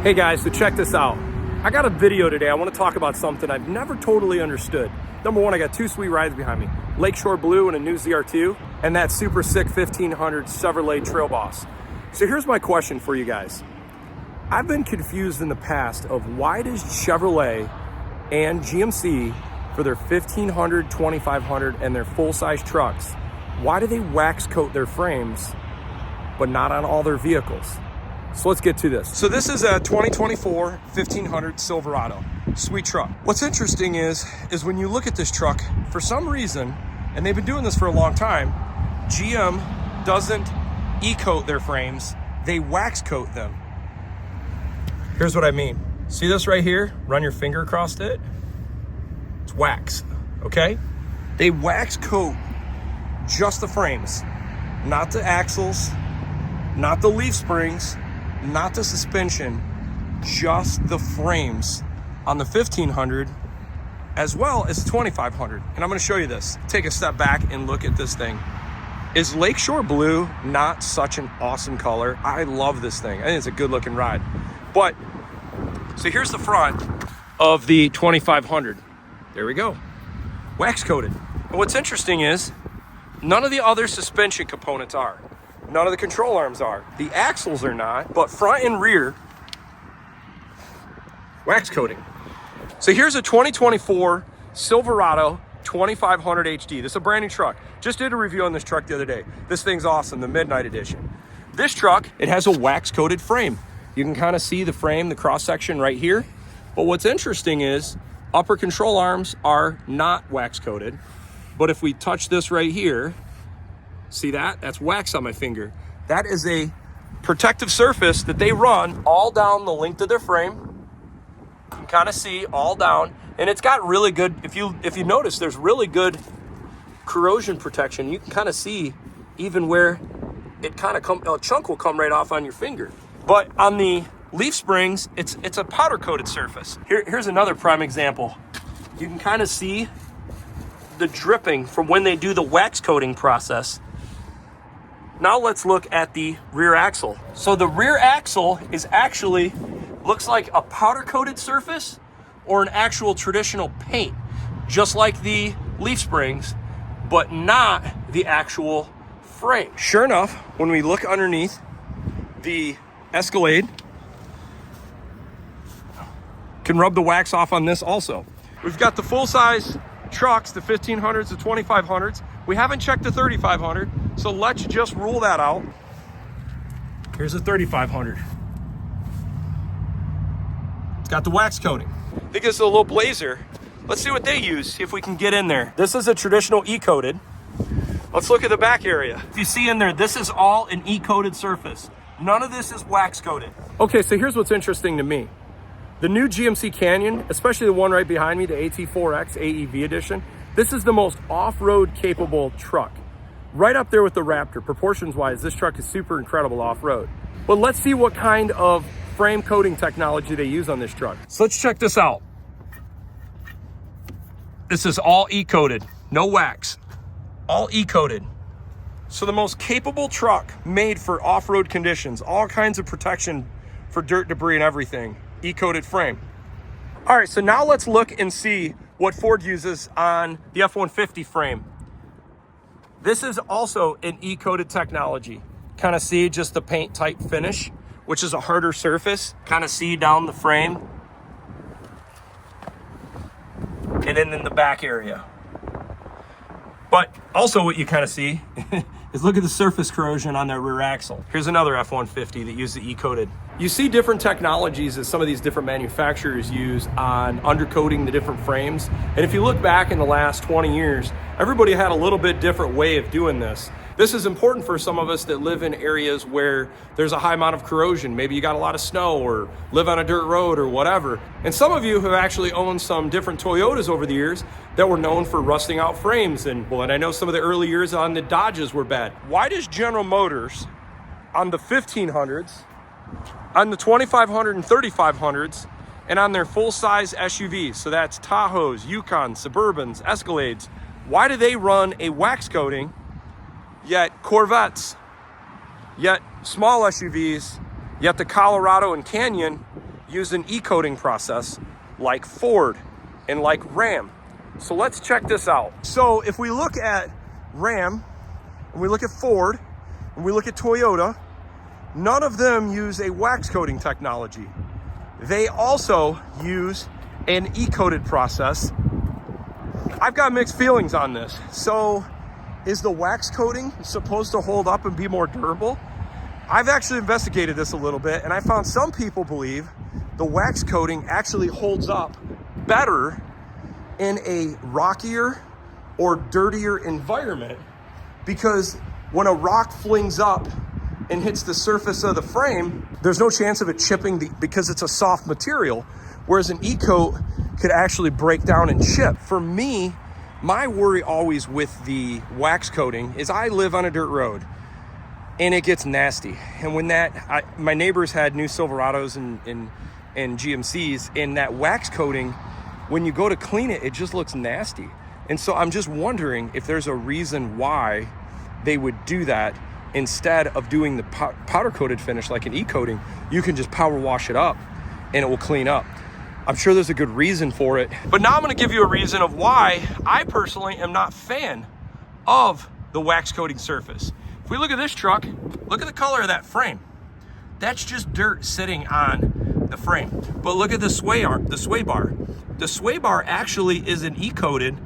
Hey guys, so check this out. I got a video today. I want to talk about something I've never totally understood. Number one, I got two sweet rides behind me. Lakeshore Blue and a new ZR2, and that super sick 1500 Chevrolet Trail Boss. So here's my question for you guys. I've been confused in the past of why does Chevrolet and GMC for their 1500, 2500, and their full-size trucks, why do they wax coat their frames, but not on all their vehicles? So let's get to this. So this is a 2024 1500 Silverado, sweet truck. What's interesting is when you look at this truck, for some reason, and they've been doing this for a long time, GM doesn't e-coat their frames, they wax coat them. Here's what I mean. See this right here? Run your finger across it. It's wax, okay? They wax coat just the frames, not the axles, not the leaf springs, not the suspension, just the frames on the 1500 as well as the 2500. And I'm going to show you this. Take a step back and look at this thing. Is Lakeshore Blue not such an awesome color? I love this thing. I think it's a good looking ride. But so here's the front of the 2500. There we go. Wax coated. And what's interesting is none of the other suspension components are. None of the control arms are. The axles are not, but front and rear, wax coating. So here's a 2024 Silverado 2500 HD. This is a brand new truck. Just did a review on this truck the other day. This thing's awesome, the Midnight Edition. This truck, it has a wax coated frame. You can kind of see the frame, the cross section right here. But what's interesting is upper control arms are not wax coated. But if we touch this right here, see that? That's wax on my finger. That is a protective surface that they run all down the length of their frame. You can kind of see all down, and it's got really good, if you notice, there's really good corrosion protection. You can kind of see even where it kind of a chunk will come right off on your finger. But on the leaf springs, it's a powder coated surface. Here's another prime example. You can kind of see the dripping from when they do the wax coating process. Now let's look at the rear axle. So the rear axle is actually, looks like a powder coated surface or an actual traditional paint, just like the leaf springs, but not the actual frame. Sure enough, when we look underneath the Escalade, can rub the wax off on this also. We've got the full-size trucks, the 1500s, the 2500s. We haven't checked the 3500, so let's just rule that out. Here's the 3500. It's got the wax coating. I think it's a little Blazer. Let's see what they use, see if we can get in there. This is a traditional E-coated. Let's look at the back area. If you see in there, this is all an E-coated surface. None of this is wax coated. Okay, so here's what's interesting to me. The new GMC Canyon, especially the one right behind me, the AT4X AEV edition, this is the most off-road capable truck. Right up there with the Raptor. Proportions-wise, this truck is super incredible off-road. But let's see what kind of frame coating technology they use on this truck. So let's check this out. This is all E-coated, no wax, all E-coated. So the most capable truck made for off-road conditions, all kinds of protection for dirt, debris, and everything. E-coated frame. All right, so now let's look and see what Ford uses on the F-150 frame. This is also an E-coated technology. Kind of see just the paint type finish, which is a harder surface. Kind of see down the frame. And then in the back area. But also what you kind of see is look at the surface corrosion on their rear axle. Here's another F-150 that used the E-coated. You see different technologies that some of these different manufacturers use on undercoating the different frames. And if you look back in the last 20 years, everybody had a little bit different way of doing this. This is important for some of us that live in areas where there's a high amount of corrosion. Maybe you got a lot of snow or live on a dirt road or whatever. And some of you have actually owned some different Toyotas over the years that were known for rusting out frames. And I know some of the early years on the Dodges were bad. Why does General Motors on the 1500s, on the 2500 and 3500s, and on their full-size SUVs, so that's Tahoes, Yukon, Suburbans, Escalades, why do they run a wax coating, yet Corvettes, yet small SUVs, yet the Colorado and Canyon used an e-coating process like Ford and like Ram. So let's check this out. So if we look at Ram, and we look at Ford, and we look at Toyota, none of them use a wax coating technology. They also use an e-coated process. I've got mixed feelings on this. So is the wax coating supposed to hold up and be more durable? I've actually investigated this a little bit, and I found some people believe the wax coating actually holds up better in a rockier or dirtier environment, because when a rock flings up and hits the surface of the frame, there's no chance of it chipping because it's a soft material, whereas an e-coat could actually break down and chip. For me, my worry always with the wax coating is I live on a dirt road and it gets nasty. And when my neighbors had new Silverados and GMCs, and that wax coating, when you go to clean it, it just looks nasty. And so I'm just wondering if there's a reason why they would do that. Instead of doing the powder coated finish like an e-coating, you can just power wash it up and it will clean up. I'm sure there's a good reason for it. But now I'm gonna give you a reason of why I personally am not a fan of the wax coating surface. If we look at this truck, look at the color of that frame. That's just dirt sitting on the frame. But look at the sway bar. The sway bar actually isn't e-coated,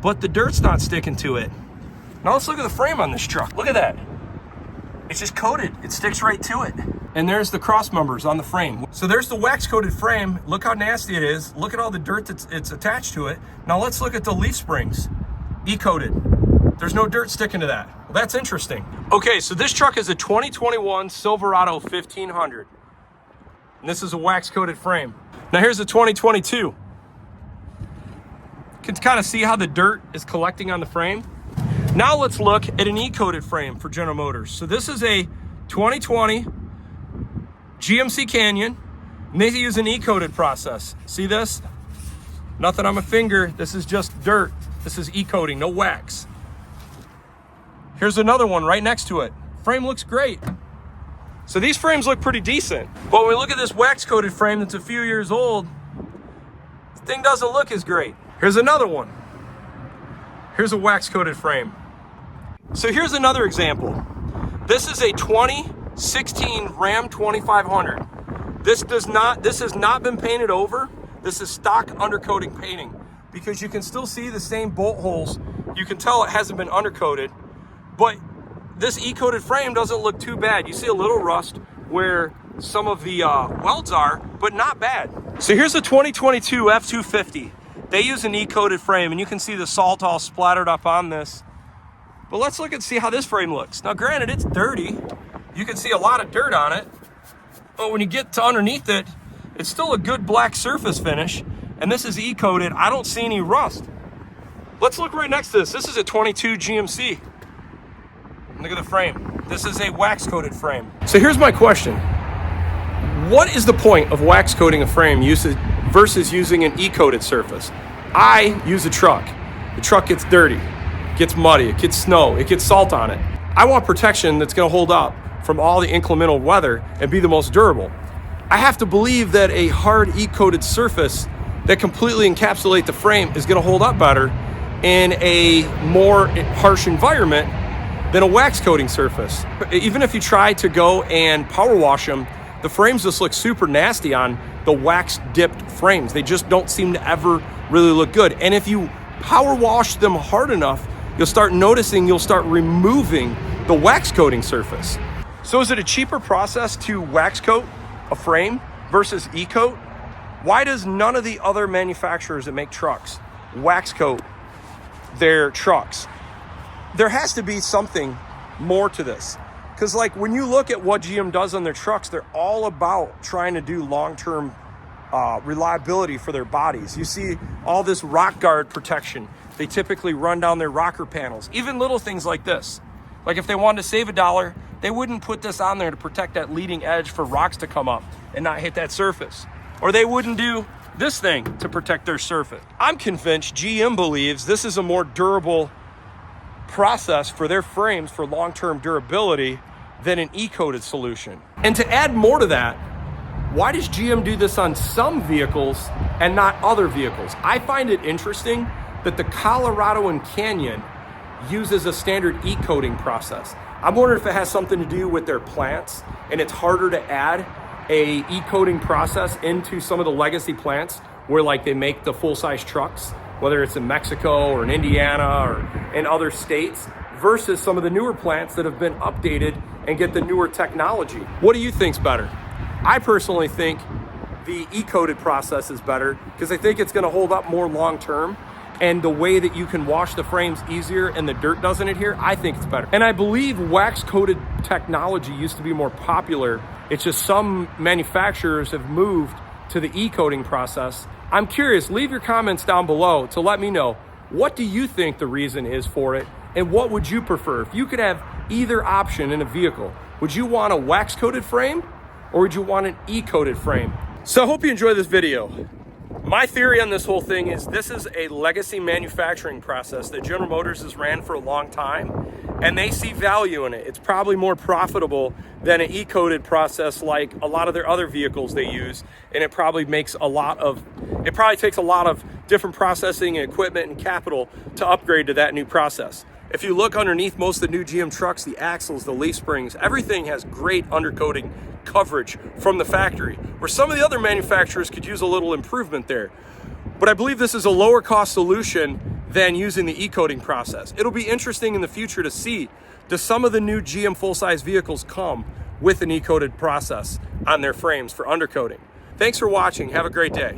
but the dirt's not sticking to it. Now let's look at the frame on this truck. Look at that. It's just coated. It sticks right to it. And there's the cross members on the frame. So there's the wax coated frame. Look how nasty it is. Look at all the dirt it's attached to it. Now let's look at the leaf springs. E-coated. There's no dirt sticking to that. Well, that's interesting. Okay, so this truck is a 2021 Silverado 1500. And this is a wax coated frame. Now here's the 2022. You can kind of see how the dirt is collecting on the frame. Now let's look at an e-coated frame for General Motors. So this is a 2020 GMC Canyon, and they use an e-coated process. See this? Nothing on my finger. This is just dirt. This is e-coating, no wax. Here's another one right next to it. Frame looks great. So these frames look pretty decent. But when we look at this wax coated frame that's a few years old, the thing doesn't look as great. Here's another one. Here's a wax coated frame. So here's another example. This is a 2016 Ram 2500. This has not been painted over. This is stock undercoating painting, because you can still see the same bolt holes. You can tell it hasn't been undercoated, but this e-coated frame doesn't look too bad. You see a little rust where some of the welds are, but not bad. So here's the 2022 F250. They use an e-coated frame, and you can see the salt all splattered up on this. But let's look and see how this frame looks. Now granted, it's dirty. You can see a lot of dirt on it, but when you get to underneath it, it's still a good black surface finish, and this is e-coated. I don't see any rust. Let's look right next to this. This is a 22 GMC. Look at the frame. This is a wax coated frame. So here's my question. What is the point of wax coating a frame versus using an e-coated surface? I use a truck. The truck gets dirty, gets muddy, it gets snow, it gets salt on it. I want protection that's gonna hold up from all the inclement weather and be the most durable. I have to believe that a hard e-coated surface that completely encapsulates the frame is gonna hold up better in a more harsh environment than a wax coating surface. Even if you try to go and power wash them, the frames just look super nasty on the wax dipped frames. They just don't seem to ever really look good. And if you power wash them hard enough, you'll start removing the wax coating surface. So is it a cheaper process to wax coat a frame versus e-coat? Why does none of the other manufacturers that make trucks wax coat their trucks? There has to be something more to this. Because like when you look at what GM does on their trucks, they're all about trying to do long-term reliability for their bodies. You see all this rock guard protection. They typically run down their rocker panels. Even little things like this. Like if they wanted to save $1, they wouldn't put this on there to protect that leading edge for rocks to come up and not hit that surface. Or they wouldn't do this thing to protect their surface. I'm convinced GM believes this is a more durable process for their frames for long-term durability than an e-coated solution. And to add more to that, Why does GM do this on some vehicles and not other vehicles? I find it interesting that the Colorado and Canyon uses a standard e-coating process. I'm wondering if it has something to do with their plants and it's harder to add a e-coating process into some of the legacy plants where like they make the full-size trucks, whether it's in Mexico or in Indiana or in other states, versus some of the newer plants that have been updated and get the newer technology. What do you think's better? I personally think the e-coated process is better because I think it's gonna hold up more long-term, and the way that you can wash the frames easier and the dirt doesn't adhere, I think it's better. And I believe wax-coated technology used to be more popular. It's just some manufacturers have moved to the e-coating process. I'm curious, leave your comments down below to let me know, what do you think the reason is for it, and what would you prefer? If you could have either option in a vehicle, would you want a wax-coated frame or would you want an e-coated frame? So I hope you enjoy this video. My theory on this whole thing is this is a legacy manufacturing process that General Motors has ran for a long time, and they see value in it. It's probably more profitable than an e-coated process like a lot of their other vehicles they use, and it probably takes a lot of different processing and equipment and capital to upgrade to that new process. If you look underneath most of the new GM trucks, the axles, the leaf springs, everything has great undercoating coverage from the factory, where some of the other manufacturers could use a little improvement there. But I believe this is a lower cost solution than using the e-coating process. It'll be interesting in the future to see, do some of the new GM full-size vehicles come with an e-coated process on their frames for undercoating? Thanks for watching. Have a great day.